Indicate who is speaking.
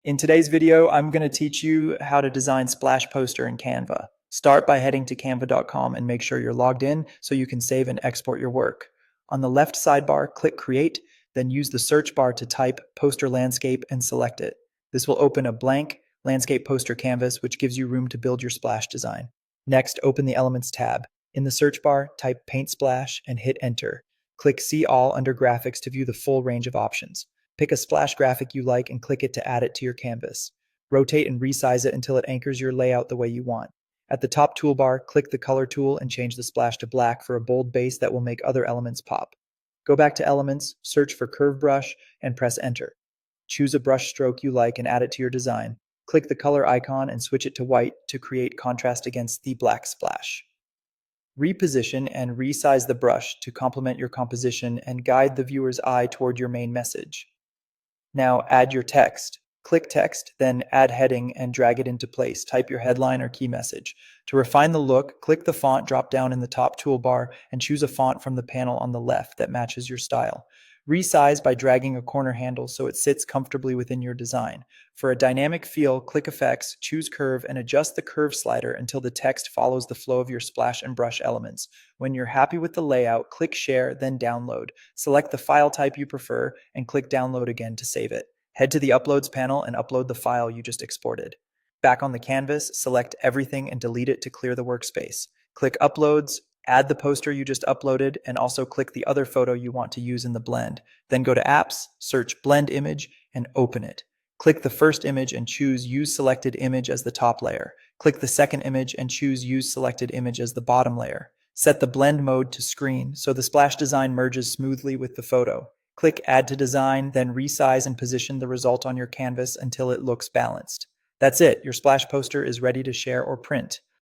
Speaker 1: In today's video, I'm going to teach you how to design splash poster in Canva. Start by heading to canva.com and make sure you're logged in so you can save and export your work. On the left sidebar, click Create, then use the search bar to type Poster Landscape and select it. This will open a blank landscape poster canvas, which gives you room to build your splash design. Next, open the Elements tab. In the search bar, type Paint Splash and hit Enter. Click See All under Graphics to view the full range of options. Pick a splash graphic you like and click it to add it to your canvas. Rotate and resize it until it anchors your layout the way you want. At the top toolbar, click the Color tool and change the splash to black for a bold base that will make other elements pop. Go back to Elements, search for Curve Brush, and press Enter. Choose a brush stroke you like and add it to your design. Click the color icon and switch it to white to create contrast against the black splash. Reposition and resize the brush to complement your composition and guide the viewer's eye toward your main message. Now add your text. Click Text, then Add Heading and drag it into place. Type your headline or key message. To refine the look, click the font drop down in the top toolbar and choose a font from the panel on the left that matches your style. Resize by dragging a corner handle so it sits comfortably within your design. For a dynamic feel, click Effects, choose Curve, and adjust the curve slider until the text follows the flow of your splash and brush elements. When you're happy with the layout, click Share, then Download. Select the file type you prefer and click Download again to save it. Head to the Uploads panel and upload the file you just exported. Back on the canvas, select everything and delete it to clear the workspace. Click Uploads, add the poster you just uploaded, and also click the other photo you want to use in the blend. Then go to Apps, search Blend Image, and open it. Click the first image and choose Use Selected Image as the top layer. Click the second image and choose Use Selected Image as the bottom layer. Set the blend mode to screen so the splash design merges smoothly with the photo. Click Add to Design, then resize and position the result on your canvas until it looks balanced. That's it, your splash poster is ready to share or print.